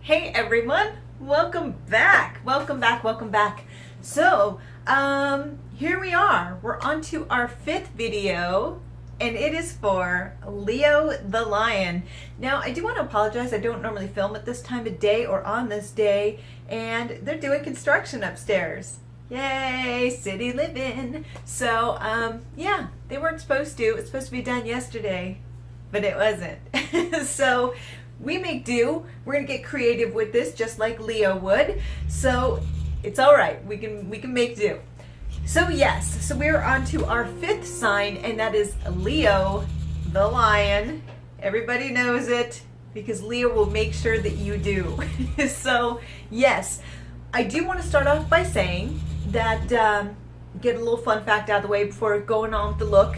Hey everyone, welcome back. So, here we are. We're on to our 5th video, and it is for Leo the Lion. Now, I do want to apologize. I don't normally film at this time of day or on this day, and they're doing construction upstairs. Yay, city living. So, yeah, they weren't supposed to. It was supposed to be done yesterday, but it wasn't. So, we make do. We're gonna get creative with this, just like Leo would. So it's all right. We can make do. So yes. So we're on to our 5th sign, and that is Leo, the lion. Everybody knows it because Leo will make sure that you do. So yes, I do want to start off by saying that get a little fun fact out of the way before going on with the look.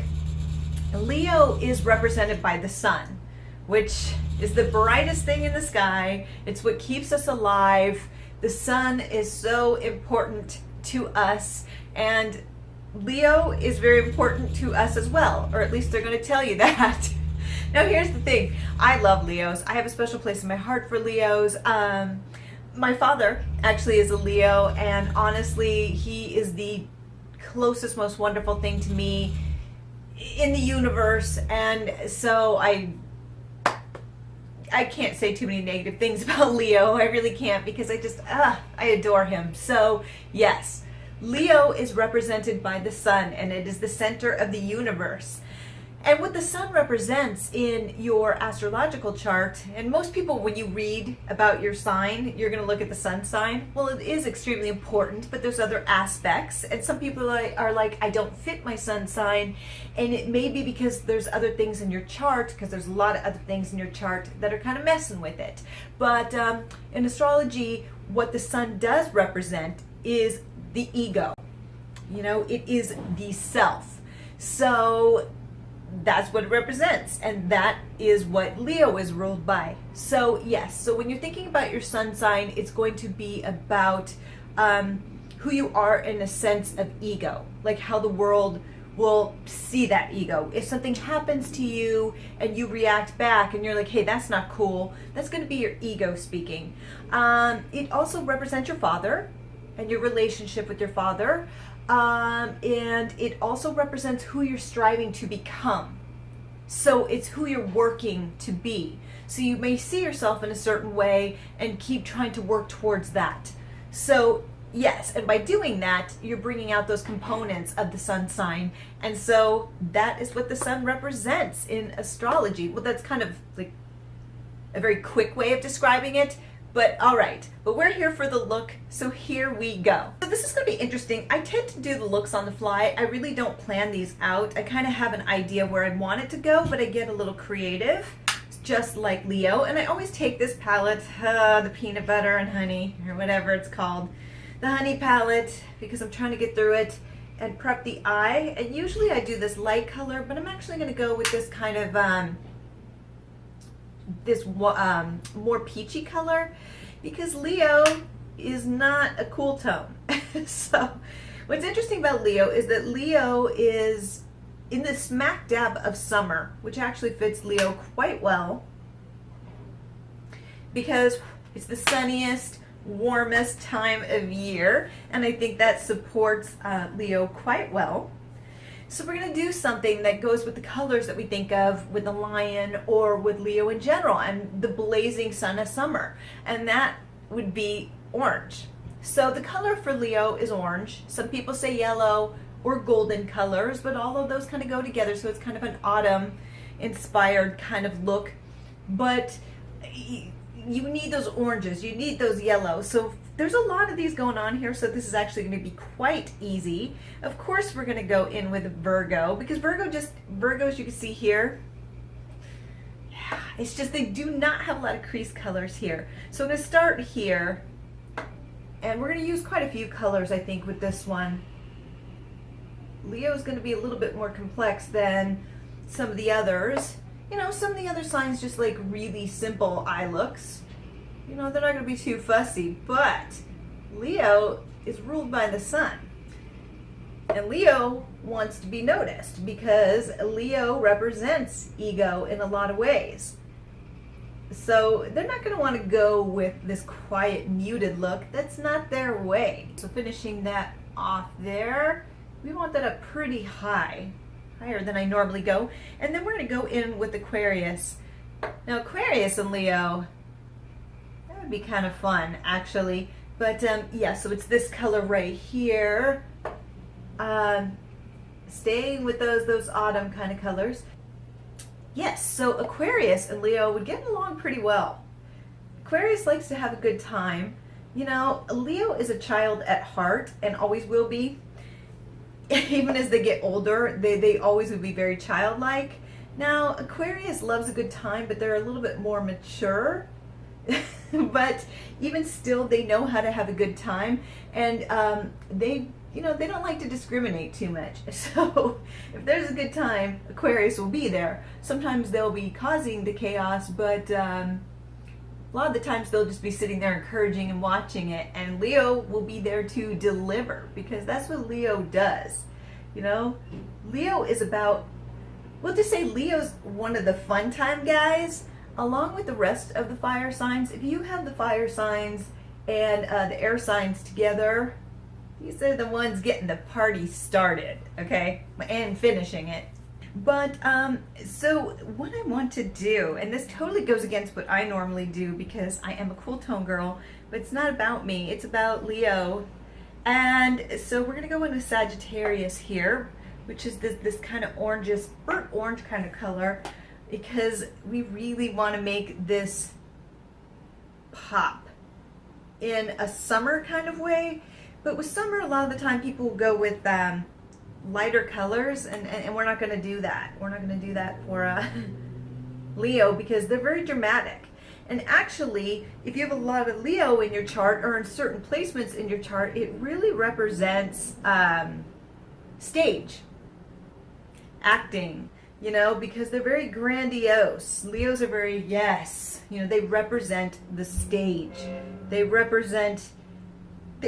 Leo is represented by the sun, which is the brightest thing in the sky. It's what keeps us alive. The sun is so important to us, and Leo is very important to us as well, or at least they're going to tell you that. Now here's the thing. I love Leos. I have a special place in my heart for Leos. My father actually is a Leo, and honestly, he is the closest, most wonderful thing to me in the universe, and so I can't say too many negative things about Leo. I really can't, because I adore him. So yes, Leo is represented by the sun, and it is the center of the universe. And what the sun represents in your astrological chart, and most people, when you read about your sign, you're going to look at the sun sign. Well, it is extremely important, but there's other aspects. And some people are like, I don't fit my sun sign. And it may be because there's other things in your chart, because there's a lot of other things in your chart that are kind of messing with it. But in astrology, what the sun does represent is the ego. You know, it is the self. So that's what it represents, and that is what Leo is ruled by. So yes, so when you're thinking about your sun sign, it's going to be about who you are in a sense of ego, like how the world will see that ego. If something happens to you and you react back and you're like, hey, that's not cool, that's going to be your ego speaking. It also represents your father and your relationship with your father. And it also represents who you're striving to become. So it's who you're working to be. So you may see yourself in a certain way and keep trying to work towards that. So yes, and by doing that, you're bringing out those components of the sun sign. And so that is what the sun represents in astrology. Well, that's kind of like a very quick way of describing it. But all right, but we're here for the look, so here we go. So this is going to be interesting. I tend to do the looks on the fly. I really don't plan these out. I kind of have an idea where I want it to go, but I get a little creative, just like Leo. And I always take this palette, the peanut butter and honey, or whatever it's called, the honey palette, because I'm trying to get through it and prep the eye. And usually I do this light color, but I'm actually going to go with this kind of more peachy color, because Leo is not a cool tone. So what's interesting about Leo is that Leo is in the smack dab of summer, which actually fits Leo quite well, because it's the sunniest, warmest time of year, and I think that supports Leo quite well. So we're going to do something that goes with the colors that we think of with the lion or with Leo in general, and the blazing sun of summer, and that would be orange. So the color for Leo is orange. Some people say yellow or golden colors, but all of those kind of go together, so it's kind of an autumn inspired kind of look. But you need those oranges, you need those yellows. So there's a lot of these going on here, so this is actually going to be quite easy. Of course, we're going to go in with Virgo, because Virgos, you can see here, it's just they do not have a lot of crease colors here. So I'm going to start here, and we're going to use quite a few colors, I think, with this one. Leo is going to be a little bit more complex than some of the others. You know, some of the other signs just like really simple eye looks. You know, they're not going to be too fussy, but Leo is ruled by the sun. And Leo wants to be noticed because Leo represents ego in a lot of ways. So they're not going to want to go with this quiet, muted look. That's not their way. So finishing that off there, we want that up pretty high, higher than I normally go. And then we're going to go in with Aquarius. Now Aquarius and Leo, that would be kind of fun actually. But yeah, so it's this color right here. Staying with those autumn kind of colors. Yes, so Aquarius and Leo would get along pretty well. Aquarius likes to have a good time. You know, Leo is a child at heart and always will be. Even as they get older, they always would be very childlike. Now, Aquarius loves a good time, but they're a little bit more mature. But even still, they know how to have a good time. And they don't like to discriminate too much. So if there's a good time, Aquarius will be there. Sometimes they'll be causing the chaos, but a lot of the times they'll just be sitting there encouraging and watching it. And Leo will be there to deliver, because that's what Leo does. You know, Leo is about, we'll just say Leo's one of the fun time guys, along with the rest of the fire signs. If you have the fire signs and the air signs together, these are the ones getting the party started, okay, and finishing it. But so what I want to do, and this totally goes against what I normally do because I am a cool tone girl, but it's not about me, it's about Leo. And so we're gonna go into Sagittarius here, which is this kind of oranges, burnt orange kind of color, because we really want to make this pop in a summer kind of way. But with summer, a lot of the time people will go with lighter colors, and we're not going to do that. We're not going to do that for Leo, because they're very dramatic. And actually, if you have a lot of Leo in your chart or in certain placements in your chart, it really represents stage, acting, you know, because they're very grandiose. Leos are very, yes, you know, they represent the stage. They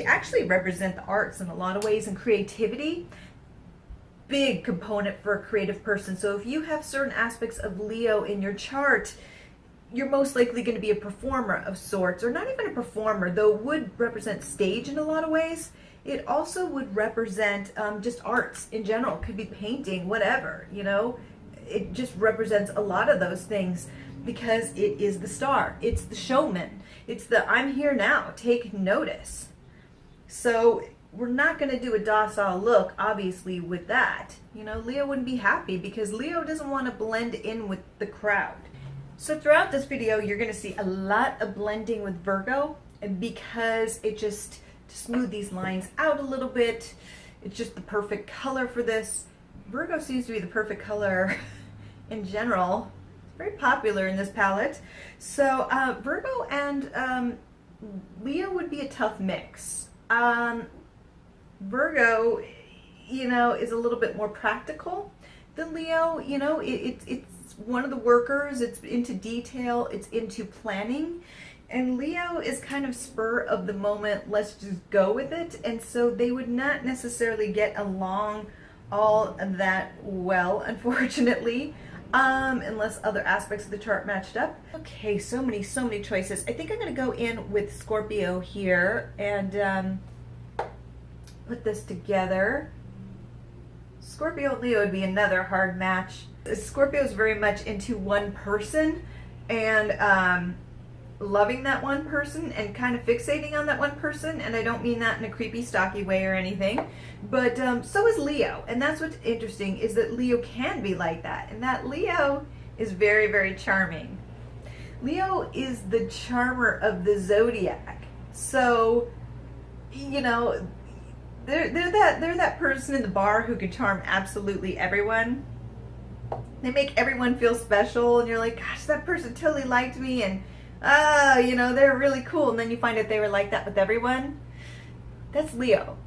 actually represent the arts in a lot of ways, and creativity. Big component for a creative person. So if you have certain aspects of Leo in your chart, you're most likely going to be a performer of sorts, or not even a performer, though it would represent stage in a lot of ways. It also would represent just arts in general. It could be painting, whatever, you know. It just represents a lot of those things because it is the star. It's the showman. It's the I'm here now, take notice. So we're not going to do a docile look, obviously, with that. You know, Leo wouldn't be happy because Leo doesn't want to blend in with the crowd. So throughout this video, you're going to see a lot of blending with Virgo, because it just to smooth these lines out a little bit. It's just the perfect color for this. Virgo seems to be the perfect color in general. It's very popular in this palette. So Virgo and Leo would be a tough mix. Virgo, you know, is a little bit more practical than Leo. You know, it's one of the workers. It's into detail. It's into planning. And Leo is kind of spur of the moment. Let's just go with it. And so they would not necessarily get along all that well, unfortunately, unless other aspects of the chart matched up. Okay, so many choices. I think I'm going to go in with Scorpio here and put this together. Scorpio and Leo would be another hard match. Scorpio is very much into one person and loving that one person and kind of fixating on that one person, and I don't mean that in a creepy stalky way or anything, but so is Leo. And that's what's interesting, is that Leo can be like that, and that Leo is very, very charming. Leo is the charmer of the Zodiac. So, you know, they're that person in the bar who can charm absolutely everyone. They make everyone feel special, and you're like, gosh, that person totally liked me, and you know, they're really cool. And then you find out they were like that with everyone. That's Leo.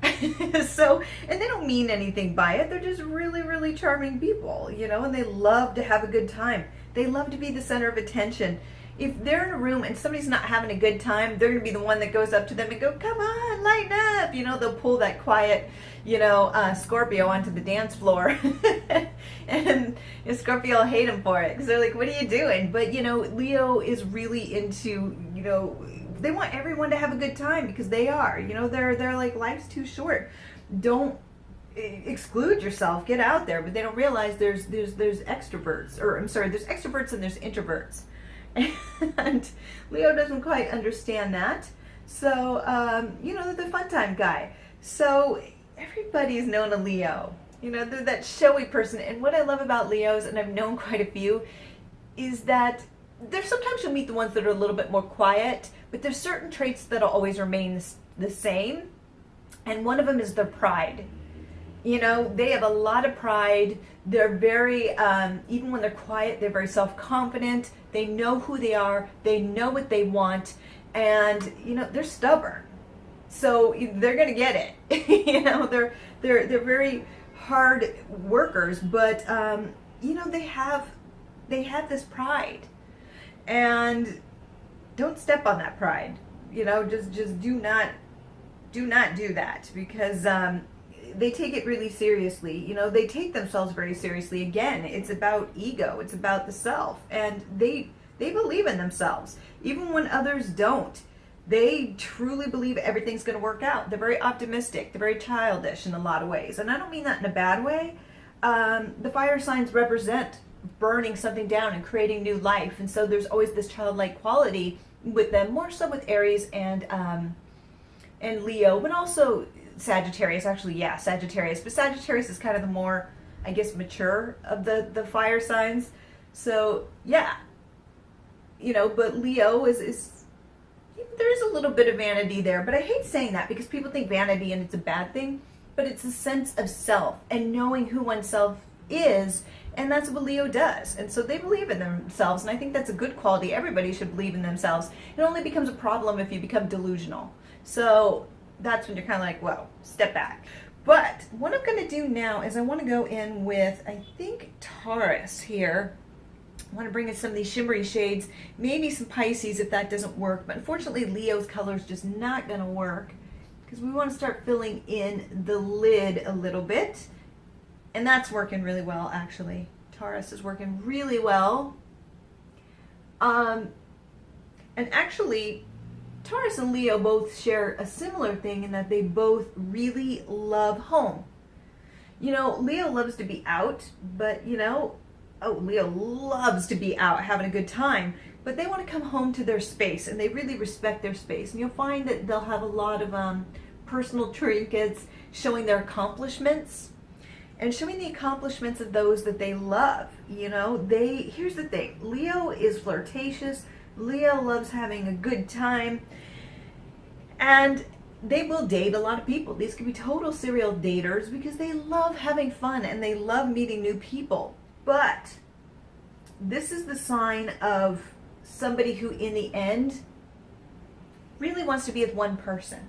So, and they don't mean anything by it. They're just really, really charming people, you know, and they love to have a good time. They love to be the center of attention. If they're in a room and somebody's not having a good time, they're going to be the one that goes up to them and go, come on, lighten up. You know, they'll pull that quiet, you know, Scorpio onto the dance floor. And And Scorpio will hate him for it because they're like, what are you doing? But Leo is really into, they want everyone to have a good time because they are, they're like, life's too short. Don't exclude yourself, get out there. But they don't realize there's extroverts, or I'm sorry, there's extroverts and there's introverts. And Leo doesn't quite understand that. So, they're the fun time guy. So everybody's known a Leo. They're that showy person. And what I love about Leos, and I've known quite a few, is that there's sometimes you'll meet the ones that are a little bit more quiet, but there's certain traits that'll always remain the same. And one of them is their pride. They have a lot of pride. They're very, even when they're quiet, they're very self-confident. They know who they are. They know what they want. And, they're stubborn. So they're going to get it. They're very hard workers, but, they have this pride. And don't step on that pride. Just do not do that, because, they take it really seriously. They take themselves very seriously. Again, it's about ego. It's about the self. And they believe in themselves. Even when others don't, they truly believe everything's going to work out. They're very optimistic. They're very childish in a lot of ways. And I don't mean that in a bad way. The fire signs represent burning something down and creating new life. And so there's always this childlike quality with them, more so with Aries and Leo, but also Sagittarius. Actually, yeah, Sagittarius. But Sagittarius is kind of the more, I guess, mature of the fire signs. So, yeah. But Leo is there's a little bit of vanity there. But I hate saying that because people think vanity and it's a bad thing. But it's a sense of self and knowing who oneself is. And that's what Leo does. And so they believe in themselves. And I think that's a good quality. Everybody should believe in themselves. It only becomes a problem if you become delusional. So that's when you're kind of like, whoa, step back. But what I'm going to do now is I want to go in with, I think, Taurus here. I want to bring in some of these shimmery shades, maybe some Pisces if that doesn't work. But unfortunately, Leo's color is just not going to work because we want to start filling in the lid a little bit. And that's working really well, actually. Taurus is working really well. And actually, Taurus and Leo both share a similar thing in that they both really love home. Leo loves to be out, but Leo loves to be out having a good time, but they want to come home to their space and they really respect their space. And you'll find that they'll have a lot of personal trinkets showing their accomplishments and showing the accomplishments of those that they love. Here's the thing. Leo is flirtatious. Leo loves having a good time, and they will date a lot of people. These can be total serial daters because they love having fun and they love meeting new people. But this is the sign of somebody who, in the end, really wants to be with one person.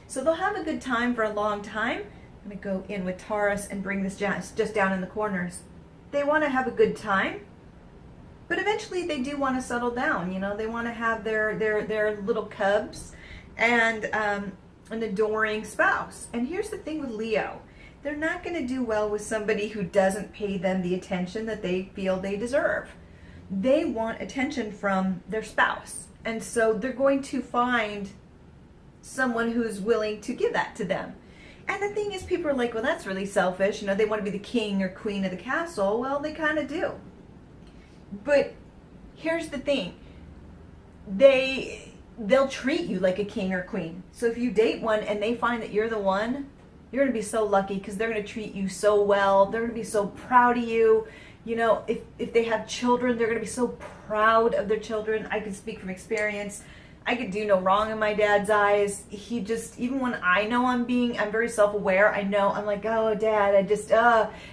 So they'll have a good time for a long time. I'm going to go in with Taurus and bring this just down in the corners. They want to have a good time. But eventually they do want to settle down. They want to have their little cubs and an adoring spouse. And here's the thing with Leo. They're not going to do well with somebody who doesn't pay them the attention that they feel they deserve. They want attention from their spouse. And so they're going to find someone who's willing to give that to them. And the thing is, people are like, well, that's really selfish. They want to be the king or queen of the castle. Well, they kind of do. But here's the thing. They'll treat you like a king or queen. So if you date one and they find that you're the one, you're going to be so lucky because they're going to treat you so well. They're going to be so proud of you. If they have children, they're going to be so proud of their children. I can speak from experience. I could do no wrong in my dad's eyes. He just, even when I know I'm very self-aware, I know, I'm like, oh, Dad,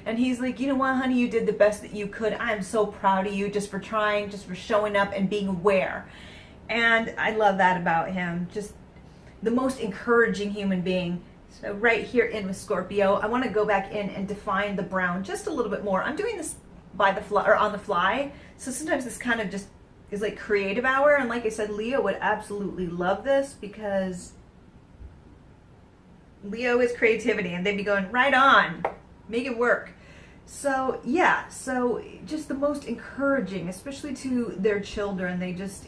and he's like, you know what, honey, you did the best that you could. I am so proud of you just for trying, just for showing up and being aware. And I love that about him. Just the most encouraging human being. So right here in with Scorpio, I want to go back in and define the brown just a little bit more. I'm doing this by the fly, or on the fly. So sometimes this kind of just is like creative hour. And like I said, Leo would absolutely love this because Leo is creativity and they'd be going, right on, make it work. So yeah, so just the most encouraging, especially to their children. They just,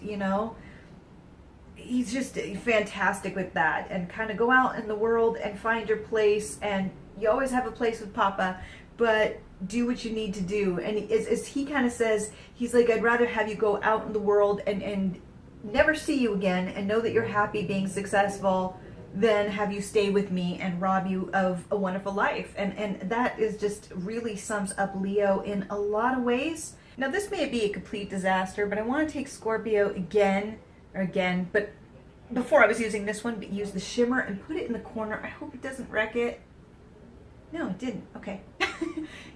he's just fantastic with that, and kind of go out in the world and find your place, and you always have a place with Papa, but do what you need to do. And as he kind of says, he's like, I'd rather have you go out in the world and never see you again and know that you're happy being successful than have you stay with me and rob you of a wonderful life. And that is just really sums up Leo in a lot of ways. Now this may be a complete disaster, but I want to take Scorpio again, but before I was using this one, but use the shimmer and put it in the corner. I hope it doesn't wreck it. No, it didn't. Okay.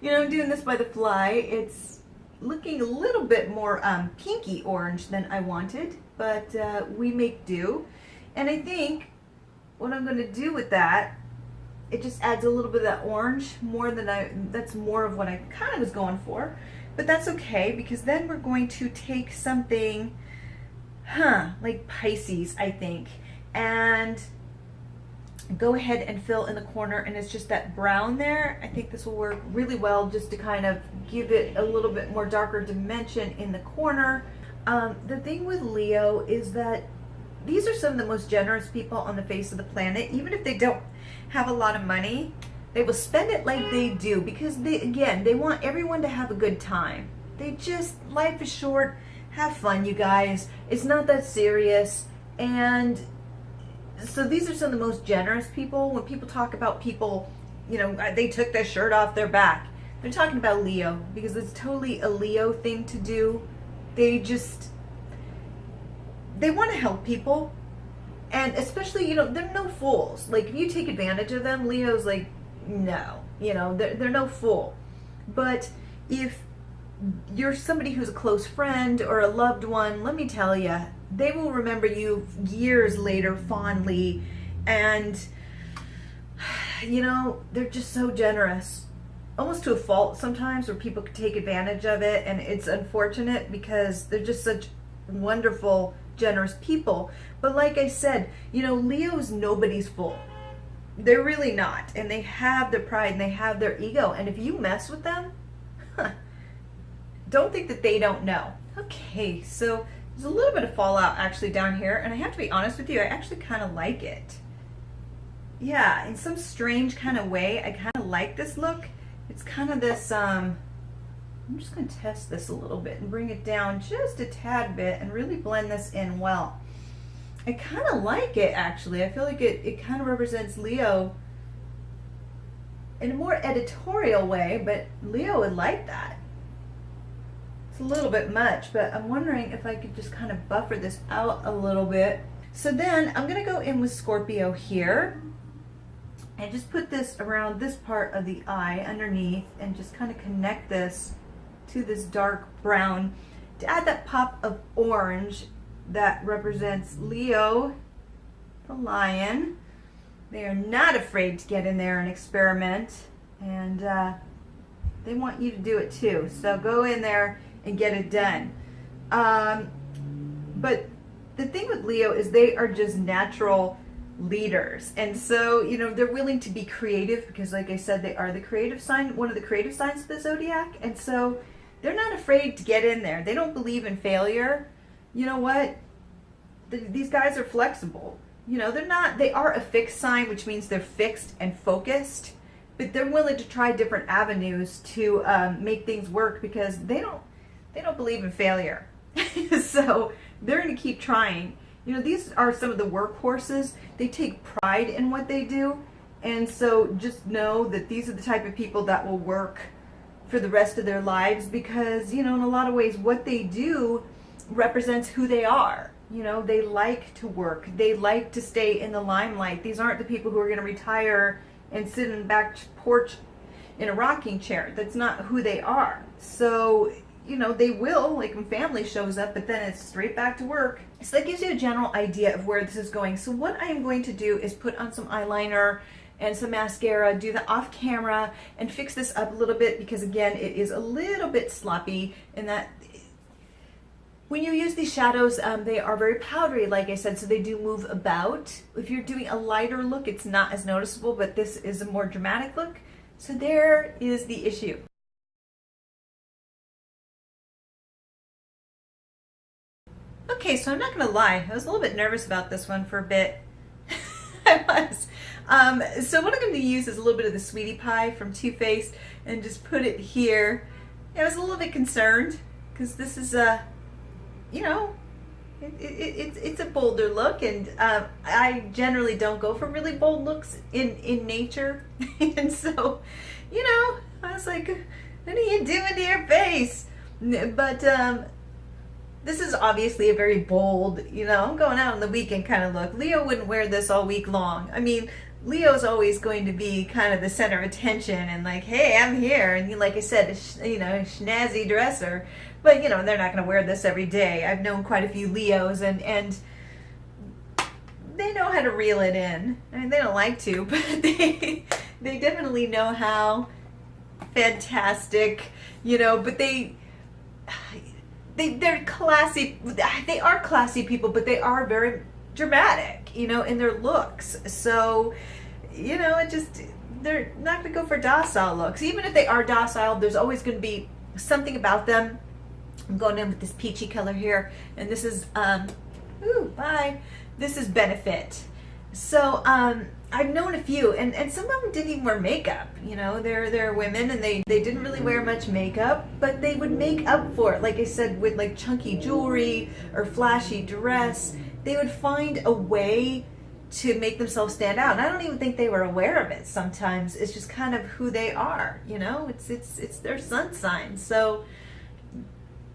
I'm doing this by the fly. It's looking a little bit more pinky orange than I wanted, but we make do. And I think what I'm going to do with that, it just adds a little bit of that orange more than that's more of what I kind of was going for. But that's okay, because then we're going to take something, like Pisces, I think, and go ahead and fill in the corner, and it's just that brown there. I think this will work really well just to kind of give it a little bit more darker dimension in the corner. The thing with Leo is that these are some of the most generous people on the face of the planet. Even if they don't have a lot of money, they will spend it like they do, because they want everyone to have a good time. Life is short. Have fun, you guys. It's not that serious. And so these are some of the most generous people. When people talk about people, they took their shirt off their back, they're talking about Leo, because it's totally a Leo thing to do. They want to help people, and especially, they're no fools. Like, if you take advantage of them, Leo's like, no, they're no fool. But if you're somebody who's a close friend or a loved one, let me tell you, they will remember you years later fondly, and they're just so generous, almost to a fault sometimes, where people could take advantage of it, and it's unfortunate because they're just such wonderful, generous people. But like I said, Leo's nobody's fool. They're really not, and they have their pride and they have their ego, and if you mess with them, don't think that they don't know. Okay, so there's a little bit of fallout actually down here, and I have to be honest with you, I actually kind of like it. Yeah, in some strange kind of way, I kind of like this look. It's kind of this, I'm just going to test this a little bit and bring it down just a tad bit and really blend this in well. I kind of like it, actually. I feel like it kind of represents Leo in a more editorial way, but Leo would like that. It's a little bit much, but I'm wondering if I could just kind of buffer this out a little bit. So then I'm going to go in with Scorpio here and just put this around this part of the eye underneath, and just kind of connect this to this dark brown to add that pop of orange that represents Leo, the lion. They are not afraid to get in there and experiment, and they want you to do it too. So go in there and get it done. But the thing with Leo is they are just natural leaders, and so they're willing to be creative, because like I said, they are the creative sign, one of the creative signs of the zodiac, and so they're not afraid to get in there. They don't believe in failure. You know what? These guys are flexible. They are a fixed sign, which means they're fixed and focused, but they're willing to try different avenues to make things work, because they don't believe in failure. So they're going to keep trying. These are some of the workhorses. They take pride in what they do, and so just know that these are the type of people that will work for the rest of their lives, because in a lot of ways what they do represents who they are. They like to work, they like to stay in the limelight. These aren't the people who are going to retire and sit in the back porch in a rocking chair. That's not who they are. So they will, like when family shows up, but then it's straight back to work. So that gives you a general idea of where this is going. So what I am going to do is put on some eyeliner and some mascara, do that off camera, and fix this up a little bit, because again, it is a little bit sloppy in that when you use these shadows, they are very powdery, like I said, so they do move about. If you're doing a lighter look, it's not as noticeable, but this is a more dramatic look. So there is the issue. Okay, so I'm not gonna lie, I was a little bit nervous about this one for a bit. I was. So what I'm going to use is a little bit of the Sweetie Pie from Too Faced and just put it here. I was a little bit concerned because this is you know, it's a bolder look, and I generally don't go for really bold looks in nature, and so, you know, I was like, what are you doing to your face? But this is obviously a very bold, you know, I'm going out on the weekend kind of look. Leo wouldn't wear this all week long. I mean, Leo's always going to be kind of the center of attention and like, hey, I'm here. And like I said, you know, snazzy dresser. But, you know, they're not going to wear this every day. I've known quite a few Leos, and they know how to reel it in. I mean, they don't like to, but they definitely know how. Fantastic, you know, but they're classy. They are classy people, but they are very dramatic, you know, in their looks. So, you know, they're not going to go for docile looks. Even if they are docile, there's always going to be something about them. I'm going in with this peachy color here, and this is this is Benefit. So I've known a few, and some of them didn't even wear makeup. You know, they're women, and they didn't really wear much makeup, but they would make up for it. Like I said, with like chunky jewelry or flashy dress, they would find a way to make themselves stand out. And I don't even think they were aware of it sometimes. It's just kind of who they are, you know? It's their sun sign. So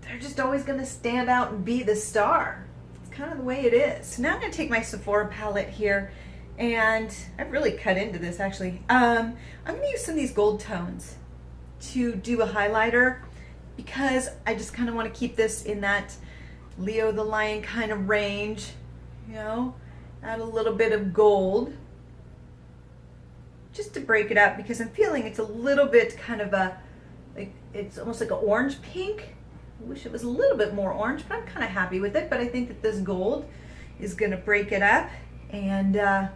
they're just always going to stand out and be the star. It's kind of the way it is. So now I'm going to take my Sephora palette here, and I've really cut into this actually. I'm going to use some of these gold tones to do a highlighter, because I just kind of want to keep this in that Leo the Lion kind of range, you know, add a little bit of gold just to break it up, because I'm feeling it's a little bit kind of like it's almost like an orange pink. I wish it was a little bit more orange, but I'm kind of happy with it. But I think that this gold is going to break it up and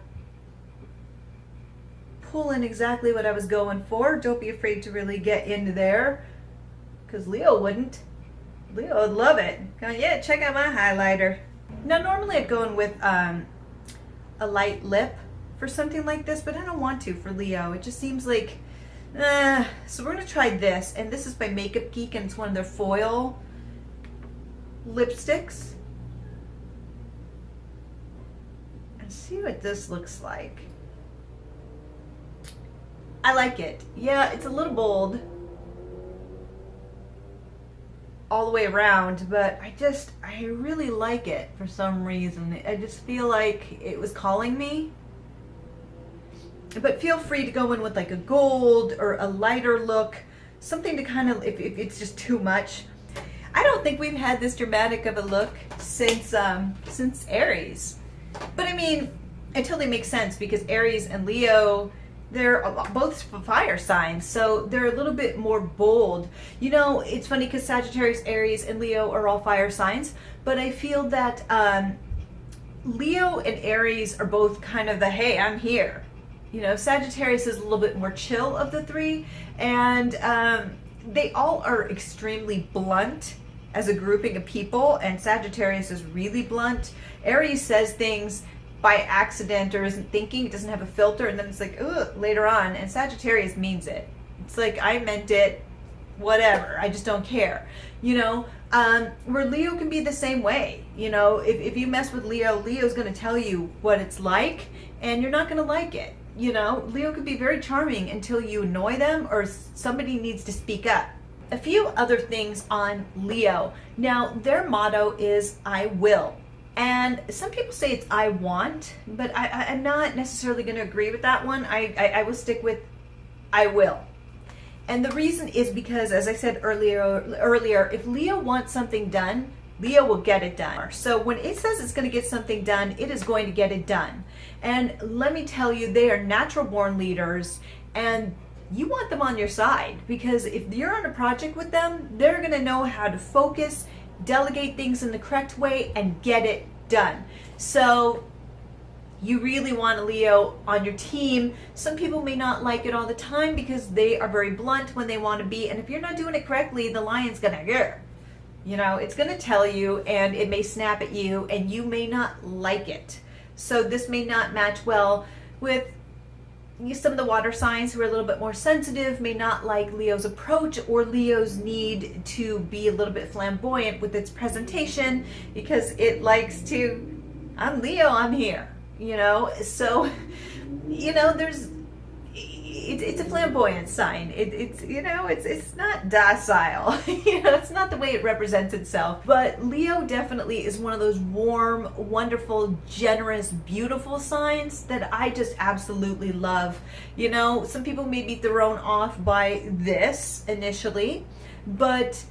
pull in exactly what I was going for. Don't be afraid to really get into there, because Leo wouldn't. Leo would love it. Going, yeah, check out my highlighter. Now, normally I'd go in with a light lip for something like this, but I don't want to for Leo. It just seems like, so we're going to try this, and this is by Makeup Geek, and it's one of their foil lipsticks. And see what this looks like. I like it. Yeah, it's a little bold all the way around, but I really like it for some reason. I just feel like it was calling me. But feel free to go in with like a gold or a lighter look, something to kind of, if it's just too much. I don't think we've had this dramatic of a look since Aries. But I mean, it totally makes sense, because Aries and Leo, they're both fire signs, so they're a little bit more bold. You know, it's funny because Sagittarius, Aries, and Leo are all fire signs, but I feel that Leo and Aries are both kind of the, hey, I'm here. You know, Sagittarius is a little bit more chill of the three, and they all are extremely blunt as a grouping of people, and Sagittarius is really blunt. Aries says things by accident or isn't thinking, it doesn't have a filter, and then it's like, ugh, later on, and Sagittarius means it. It's like, I meant it, whatever, I just don't care. You know, where Leo can be the same way. You know, if you mess with Leo, Leo's going to tell you what it's like, and you're not going to like it. You know, Leo could be very charming until you annoy them or somebody needs to speak up. A few other things on Leo. Now, their motto is, I will. And some people say it's I want, but I'm not necessarily going to agree with that one. I will stick with I will. And the reason is because, as I said earlier, if Leo wants something done, Leo will get it done. So when it says it's going to get something done, it is going to get it done. And let me tell you, they are natural born leaders, and you want them on your side, because if you're on a project with them, they're going to know how to focus, delegate things in the correct way, and get it done. So you really want a Leo on your team. Some people may not like it all the time because they are very blunt when they want to be, and if you're not doing it correctly, the lion's gonna, You know, it's going to tell you, and it may snap at you, and you may not like it. So this may not match well with some of the water signs who are a little bit more sensitive, may not like Leo's approach or Leo's need to be a little bit flamboyant with its presentation, because it likes to, I'm Leo, I'm here, you know. So, you know, it's a flamboyant sign. It's you know, it's not docile. You know, it's not the way it represents itself. But Leo definitely is one of those warm, wonderful, generous, beautiful signs that I just absolutely love. You know, some people may be thrown off by this initially, but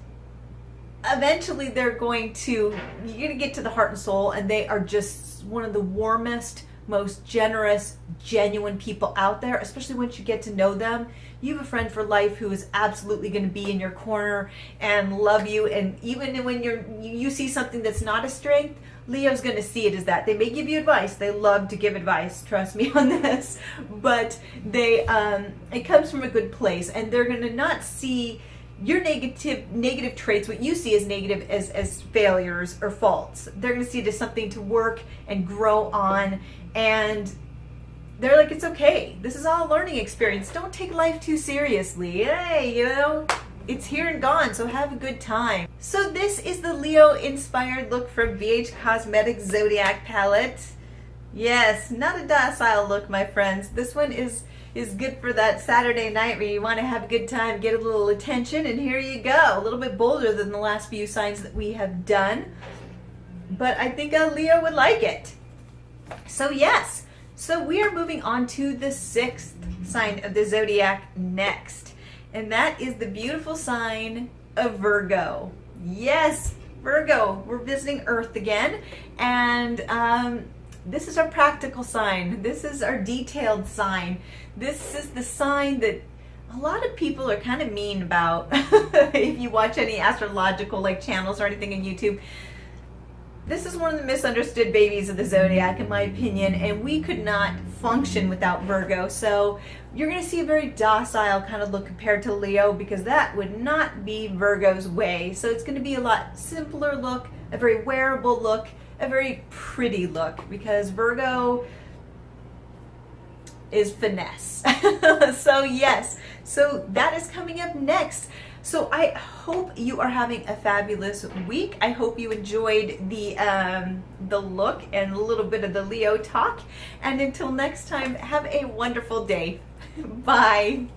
eventually you're going to get to the heart and soul, and they are just one of the warmest, most generous, genuine people out there, especially once you get to know them. You have a friend for life who is absolutely going to be in your corner and love you. And even when you see something that's not a strength, Leo's going to see it as that. They may give you advice. They love to give advice. Trust me on this. But it comes from a good place, and they're going to not see your negative traits, what you see as negative, as failures or faults. They're going to see it as something to work and grow on. And they're like, it's okay. This is all a learning experience. Don't take life too seriously. Hey, you know, it's here and gone, so have a good time. So this is the Leo-inspired look from BH Cosmetics Zodiac palette. Yes, not a docile look, my friends. This one is good for that Saturday night where you want to have a good time, get a little attention, and here you go. A little bit bolder than the last few signs that we have done. But I think Leo would like it. So yes, so we are moving on to the 6th sign of the Zodiac next. And that is the beautiful sign of Virgo. Yes, Virgo, we're visiting Earth again. And this is our practical sign. This is our detailed sign. This is the sign that a lot of people are kind of mean about. If you watch any astrological like channels or anything on YouTube, this is one of the misunderstood babies of the Zodiac, in my opinion, and we could not function without Virgo. So you're going to see a very docile kind of look compared to Leo, because that would not be Virgo's way. So it's going to be a lot simpler look, a very wearable look, a very pretty look, because Virgo is finesse. So yes, so that is coming up next. So I hope you are having a fabulous week. I hope you enjoyed the look and a little bit of the Leo talk. And until next time, have a wonderful day. Bye.